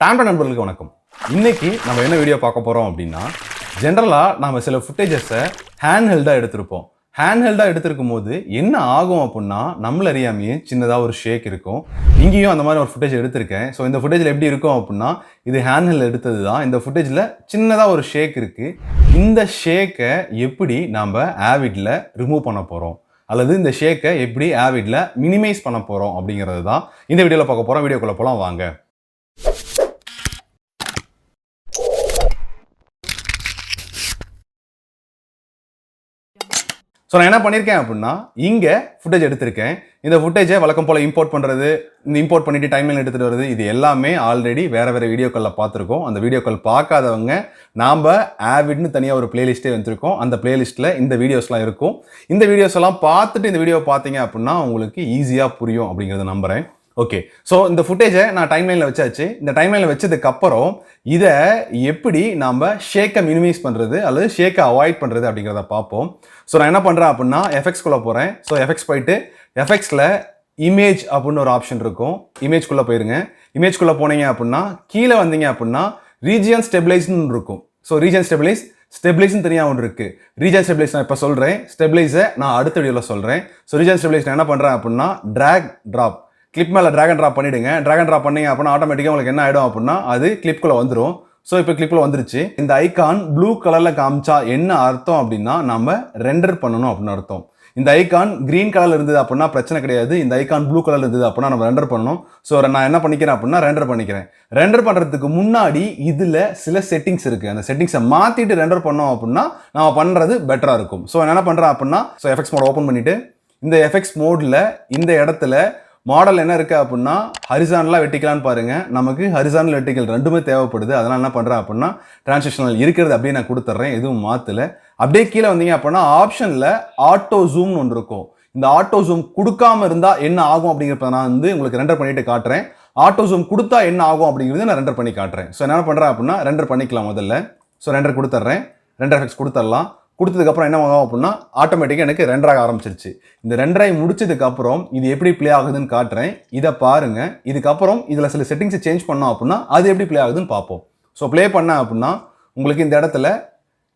டாம்பா நண்பர்களுக்கு வணக்கம். இன்னைக்கு நம்ம என்ன வீடியோ பார்க்க போறோம் அப்படின்னா, ஜென்ரலா நாம சில ஃபுட்டேஜஸை ஹேண்ட் ஹெல்டா எடுத்திருப்போம். ஹேண்ட் ஹெல்டா எடுத்திருக்கும் போது என்ன ஆகும் அப்படின்னா, நம்மள அறியாமையே சின்னதா ஒரு ஷேக் இருக்கும். இங்கேயும் அந்த மாதிரி ஒரு ஃபுட்டேஜ் எடுத்திருக்கேன். ஸோ இந்த ஃபுட்டேஜில் எப்படி இருக்கும் அப்படின்னா, இது ஹேண்ட் ஹெல்ட் எடுத்தது தான். இந்த ஃபுட்டேஜில் சின்னதாக ஒரு ஷேக் இருக்கு. இந்த ஷேக்கை எப்படி நாம் ஆவிட்ல ரிமூவ் பண்ண போறோம், அல்லது இந்த ஷேக்கை எப்படி ஆவிட்ல மினிமைஸ் பண்ண போறோம் அப்படிங்கிறது தான் இந்த வீடியோவில் பார்க்க போறோம். வீடியோக்குள்ள போலாம் வாங்க. ஸோ நான் என்ன பண்ணியிருக்கேன் அப்படின்னா, இங்கே ஃபுட்டேஜ் எடுத்திருக்கேன். இந்த ஃபுட்டேஜை வழக்கம் போல் இம்போர்ட் பண்ணுறது, இந்த இம்போர்ட் பண்ணிவிட்டு டைம்லைன் எடுத்துகிட்டு வருது, இது எல்லாமே ஆல்ரெடி வேறு வீடியோக்களில் பார்த்துருக்கோம். அந்த வீடியோக்கள் பார்க்காதவங்க நாம் ஆவிட்னு தனியாக ஒரு பிளேலிஸ்ட்டே வந்துருக்கோம். அந்த பிளேலிஸ்ட்டில் இந்த வீடியோஸ்லாம் இருக்கும். இந்த வீடியோஸ் எல்லாம் பார்த்துட்டு இந்த வீடியோ பார்த்தீங்க அப்படின்னா உங்களுக்கு ஈஸியாக புரியும் அப்படிங்கிறத நம்புகிறேன். ஓகே, ஸோ இந்த ஃபுட்டேஜை நான் டைம்லைனில் வச்சாச்சு. இந்த டைம்லைனில் வச்சதுக்கப்புறம் இதை எப்படி நாம் ஷேக்கை மினிமைஸ் பண்ணுறது அல்லது ஷேக்கை அவாய்ட் பண்ணுறது அப்படிங்கிறத பார்ப்போம். ஸோ நான் என்ன பண்ணுறேன் அப்படின்னா, எஃபெக்ட்ஸ்குள்ளே போகிறேன். ஸோ எஃபெக்ட்ஸ் போயிட்டு எஃபெக்ட்ஸில் இமேஜ் அப்படின்னு ஒரு ஆப்ஷன் இருக்கும். இமேஜ்குள்ளே போயிருங்க. இமேஜ்குள்ளே போனீங்க அப்படின்னா கீழே வந்தீங்க அப்படின்னா ரீஜியன் ஸ்டெபிலைஸ்ன்னு இருக்கும். ஸோ ரீஜியன் ஸ்டெபிலைஸ்னு தனியாக ஒன்று இருக்குது. ரீஜன் ஸ்டெபிலைஸ் நான் இப்போ சொல்கிறேன், ஸ்டெபிலைஸை நான் அடுத்த வீடியோவில் சொல்கிறேன். ஸோ ரீஜன் ஸ்டெபிலைஸ் நான் என்ன பண்ணுறேன் அப்படின்னா, ட்ராக் ட்ராப் கிளிப் மேலே ட்ராக் அண்ட் ட்ராப் பண்ணிவிடுங்க. ட்ராக் அண்ட் ட்ராப் பண்ணிங்க அப்படின்னா ஆட்டோமேட்டிக்காக உங்களுக்கு என்ன ஆகிடும் அப்படின்னா, அது கிளிப்குள்ளே வந்துடும். ஸோ இப்போ கிளிப்பில் வந்துருச்சு. இந்த ஐக்கான் ப்ளூ கலரில் காமிச்சா என்ன அர்த்தம் அப்படின்னா, நம்ம ரெண்டர் பண்ணணும் அப்படின்னு அர்த்தம். இந்த ஐக்கான் க்ரீன் கலரில் இருந்தது அப்படின்னா பிரச்சனை கிடையாது. இந்த ஐக்கான் ப்ளூ கலரில் இருந்தது அப்படின்னா நம்ம ரெண்டர் பண்ணணும். ஸோ நான் என்ன பண்ணிக்கிறேன் அப்படின்னா, ரெண்டர் பண்ணிக்கிறேன். ரெண்டர் பண்ணுறதுக்கு முன்னாடி இதில் சில செட்டிங்ஸ் இருக்குது. அந்த செட்டிங்ஸை மாற்றிட்டு ரெண்டர் பண்ணோம் அப்படின்னா நம்ம பண்ணுறது பெட்டராக இருக்கும். ஸோ என்ன பண்ணுறேன் அப்படின்னா, ஸோ எஃபெக்ட்ஸ் மோட் ஓப்பன் பண்ணிவிட்டு இந்த எஃபெக்ட்ஸ் மோடில் இந்த இடத்துல மாடல் என்ன இருக்குது அப்படின்னா, ஹரிசானலாக வெட்டிக்கலான்னு பாருங்கள். நமக்கு ஹரிசானல் வெட்டிக்கல் ரெண்டுமே தேவைப்படுது. அதனால் என்ன பண்ணுறேன் அப்படின்னா, டிரான்சிஷனல் இருக்கிறது அப்படியே நான் கொடுத்துட்றேன், எதுவும் மாற்றலை. அப்படியே கீழே வந்தீங்க அப்படின்னா ஆப்ஷனில் ஆட்டோ ஜூம்னு ஒன்று இருக்கும். இந்த ஆட்டோ ஜூம் கொடுக்காம இருந்தால் என்ன ஆகும் அப்படிங்கிறத நான் உங்களுக்கு ரெண்டர் பண்ணிட்டு காட்டுறேன். ஆட்டோ ஜூம் கொடுத்தா என்ன ஆகும் அப்படிங்கிறது நான் ரெண்டர் பண்ணி காட்டுறேன். ஸோ என்ன பண்ணுறேன் அப்படின்னா, ரெண்டர் பண்ணிக்கலாம் முதல்ல. ஸோ ரெண்டர் கொடுத்துட்றேன். ரெண்டர் எஃபெக்ட்ஸ் கொடுத்துடலாம். கொடுத்ததுக்கப்புறம் என்ன ஆகும் அப்படின்னா, ஆட்டோமேட்டிக்காக எனக்கு ரெண்டராக ஆரம்பிச்சிருச்சு. இந்த ரெண்டரை முடிச்சதுக்கப்புறம் இது எப்படி ப்ளே ஆகுதுன்னு காட்டுறேன். இதை பாருங்கள். இதுக்கப்புறம் இதில் சில செட்டிங்ஸை சேஞ்ச் பண்ணோம் அப்படின்னா அது எப்படி ப்ளே ஆகுதுன்னு பார்ப்போம். ஸோ ப்ளே பண்ணேன் அப்படின்னா உங்களுக்கு இந்த இடத்துல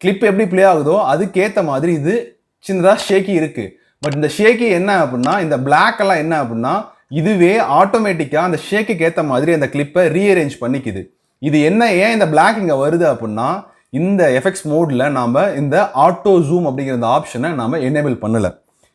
கிளிப் எப்படி ப்ளே ஆகுதோ அதுக்கேற்ற மாதிரி இது சின்னதாக ஷேக்கி இருக்குது. பட் இந்த ஷேக்கி என்ன அப்படின்னா, இந்த பிளாக் எல்லாம் என்ன அப்படின்னா, இதுவே ஆட்டோமேட்டிக்காக அந்த ஷேக்குக்கு ஏற்ற மாதிரி அந்த கிளிப்பை ரீஅரேஞ்ச் பண்ணிக்குது. இது என்ன, ஏன் இந்த பிளாக் இங்கே வருது அப்படின்னா, இந்த எஃபெக்ட்ஸ் மோடில் நாம் இந்த ஆட்டோ ஜூம் அப்படிங்கிற இந்த ஆப்ஷனை நாம் எனேபிள் பண்ணலை.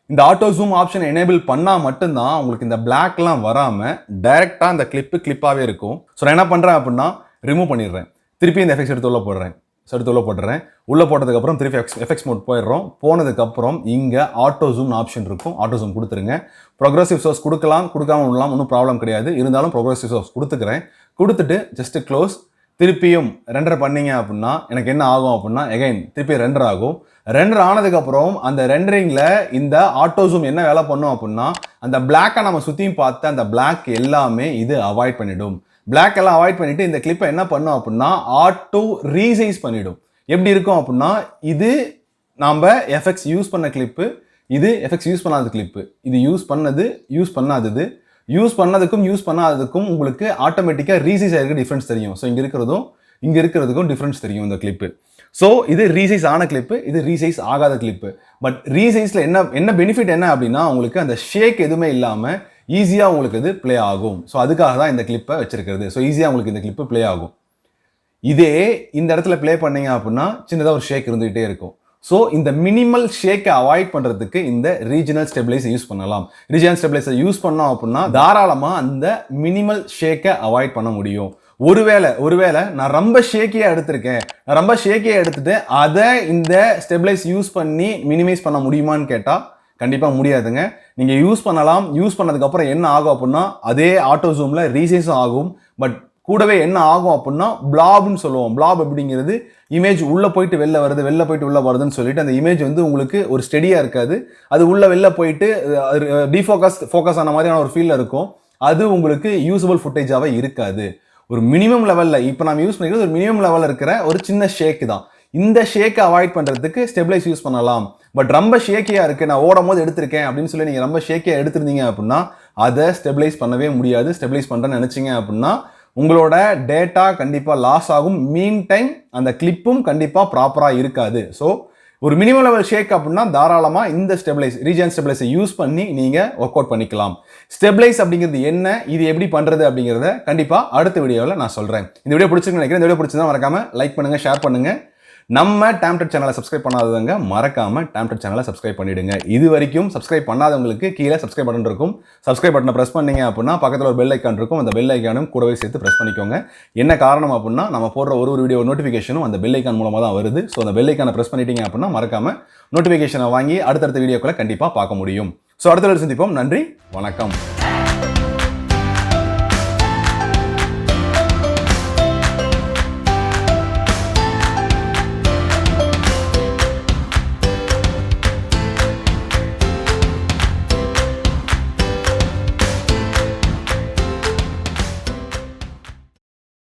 இந்த ஆட்டோ ஜூம் ஆப்ஷனை எனேபிள் பண்ணால் மட்டும்தான் உங்களுக்கு இந்த பிளாக்லாம் வராமல் டைரெக்டாக அந்த கிளிப்பாகவே இருக்கும். ஸோ நான் என்ன பண்ணுறேன் அப்படின்னா, ரிமூவ் பண்ணிடுறேன். திருப்பி இந்த எஃபெக்ட்ஸ் எடுத்து உள்ள போடுறேன். உள்ளே போட்டதுக்கப்புறம் திருப்பி எஃபெக்ட்ஸ் மோட் போயிடுறோம். போனதுக்கப்புறம் இங்கே ஆட்டோ ஜூம் ஆப்ஷன் இருக்கும். ஆட்டோ ஜூம் கொடுத்துருங்க. ப்ரோக்ரஸிவ் சோர்ஸ் கொடுக்கலாம், கொடுக்காம விடலாம், ஒன்றும் ப்ராப்ளம் கிடையாது. இருந்தாலும் ப்ரோக்ரஸிவ் சோர்ஸ் கொடுத்துக்கிறேன். கொடுத்துட்டு ஜஸ்ட் க்ளோஸ். திருப்பியும் ரெண்டர் பண்ணிங்க அப்படின்னா எனக்கு என்ன ஆகும் அப்படின்னா, எகைன் திருப்பி ரெண்டர் ஆகும். ரெண்டர் ஆனதுக்கப்புறம் அந்த ரெண்டரிங்கில் இந்த ஆட்டோ ஜூம் என்ன வேலை பண்ணும் அப்படின்னா, அந்த பிளாக்கை நம்ம சுற்றியும் பார்த்து அந்த பிளாக் எல்லாமே இது அவாய்ட் பண்ணிடும். பிளாக் எல்லாம் அவாய்ட் பண்ணிவிட்டு இந்த கிளிப்பை என்ன பண்ணும் அப்படின்னா, ஆட்டோ ரீசைஸ் பண்ணிவிடும். எப்படி இருக்கும் அப்படின்னா, இது நாம் எஃபெக்ட்ஸ் யூஸ் பண்ண கிளிப்பு, இது எஃபெக்ட்ஸ் யூஸ் பண்ணாத கிளிப்பு, இது யூஸ் பண்ணாதது, யூஸ் பண்ணாததுக்கும் உங்களுக்கு ஆட்டோமேட்டிக்காக ரீசைஸ் ஆகிருக்க டிஃப்ரென்ஸ் தெரியும். ஸோ இங்கே இருக்கிறதுக்கும் டிஃப்ரென்ஸ் தெரியும் இந்த கிளிப்பு. ஸோ இது ரீசைஸ் ஆன கிளிப்பு, இது ரீசைஸ் ஆகாத கிளிப்பு. பட் ரீசைஸில் என்ன பெனிஃபிட் என்ன அப்படின்னா, உங்களுக்கு அந்த ஷேக் எதுவுமே இல்லாமல் ஈஸியாக உங்களுக்கு இது ப்ளே ஆகும். ஸோ அதுக்காக தான் இந்த கிளிப்பை வச்சிருக்கிறது. ஸோ ஈஸியாக உங்களுக்கு இந்த கிளிப்பு ப்ளே ஆகும். இதே இந்த இடத்துல ப்ளே பண்ணீங்க அப்படின்னா சின்னதாக ஒரு ஷேக் இருந்துகிட்டே இருக்கும். ஸோ இந்த மினிமல் ஷேக்கை அவாய்ட் பண்ணுறதுக்கு இந்த ரீஜனல் ஸ்டெபிலைஸை யூஸ் பண்ணலாம். ரீஜனல் ஸ்டெபிலைஸை யூஸ் பண்ணோம் அப்படின்னா தாராளமாக அந்த மினிமல் ஷேக்கை அவாய்ட் பண்ண முடியும். ஒருவேளை நான் ரொம்ப ஷேக்கியாக எடுத்துட்டு அதை இந்த ஸ்டெபிலைஸ் யூஸ் பண்ணி மினிமைஸ் பண்ண முடியுமான்னு கேட்டால் கண்டிப்பாக முடியாதுங்க. நீங்கள் யூஸ் பண்ணலாம். யூஸ் பண்ணதுக்கப்புறம் என்ன ஆகும் அப்படின்னா, அதே ஆட்டோ ஜூமில் ரீசைஸும் ஆகும். பட் கூடவே என்ன ஆகும் அப்படின்னா, பிளாப்னு சொல்லுவோம். பிளாப் அப்படிங்கிறது இமேஜ் உள்ளே போயிட்டு வெளில உள்ளே வருதுன்னு சொல்லிட்டு அந்த இமேஜ் உங்களுக்கு ஒரு ஸ்டெடியாக இருக்காது. அது வெளில போயிட்டு ஃபோக்கஸ் ஆன மாதிரியான ஒரு ஃபீலில் இருக்கும். அது உங்களுக்கு யூஸபிள் ஃபுட்டேஜாகவே இருக்காது. ஒரு மினிமம் லெவலில் இப்போ நம்ம யூஸ் பண்ணிக்கிறது ஒரு மினிமம் லெவலில் இருக்கிற ஒரு சின்ன ஷேக் தான். இந்த ஷேக்கை அவாய்ட் பண்ணுறதுக்கு ஸ்டெபிலைஸ் யூஸ் பண்ணலாம். பட் ரொம்ப ஷேக்கியாக இருக்குது, நான் ஓடும் போது எடுத்திருக்கேன் அப்படின்னு சொல்லி நீங்கள் ரொம்ப ஷேக்கியாக எடுத்திருந்தீங்க அப்படின்னா அதை ஸ்டெபிலைஸ் பண்ணவே முடியாது. ஸ்டெபிலைஸ் பண்ணுறேன்னு நினச்சிங்க அப்படின்னா உங்களோட டேட்டா கண்டிப்பாக லாஸ் ஆகும். மீன் டைம் அந்த கிளிப்பும் கண்டிப்பாக ப்ராப்பராக இருக்காது. ஸோ ஒரு மினிமம் லெவல் ஷேக் அப்படின்னா தாராளமாக இந்த ரீஜன் ஸ்டெபிளைஸை யூஸ் பண்ணி நீங்கள் ஒர்க் அவுட் பண்ணிக்கலாம். ஸ்டெபிளைஸ் அப்படிங்கிறது என்ன, இது எப்படி பண்ணுறது அப்படிங்கிறத கண்டிப்பாக அடுத்த வீடியோவில் நான் சொல்கிறேன். இந்த வீடியோ பிடிச்சிருக்குன்னு நினைக்கிறேன். இந்த வீடியோ பிடிச்சிருந்தா மறக்காம லைக் பண்ணுங்கள், ஷேர் பண்ணுங்கள். நம்ம டேம்டட் சேனலை சப்ஸ்கிரைப் பண்ணாதவங்க மறக்காம டேம்டட் சேனலை சப்ஸ்கிரைப் பண்ணிடுங்க. இது வரைக்கும் சப்ஸ்கிரைப் பண்ணாதவங்களுக்கு கீழே சப்ஸ்கிரைப் பட்டன் இருக்கும். சப்ஸ்கிரைப் பட்டனை ப்ரெஸ் பண்ணீங்க அப்படின்னா பக்கத்தில் ஒரு பெல் ஐக்கான் இருக்கும். அந்த பெல் ஐக்கானும் கூடவே சேர்த்து ப்ரெஸ் பண்ணிக்கோங்க. என்ன காரணம் அப்படின்னா நம்ம போடுற ஒரு வீடியோ நோட்டிஃபிகேஷனும் அந்த பெல் ஐக்கான் மூலமாக தான் வருது. ஸோ அந்த பெல் ஐக்கானை ப்ரெஸ் பண்ணிட்டீங்க அப்படின்னா மறக்காம நோட்டிஃபிகேஷனை வாங்கி அடுத்தடுத்த வீடியோக்களை கண்டிப்பாக பார்க்க முடியும். ஸோ அடுத்த வீடியோ சந்திப்போம். நன்றி, வணக்கம்.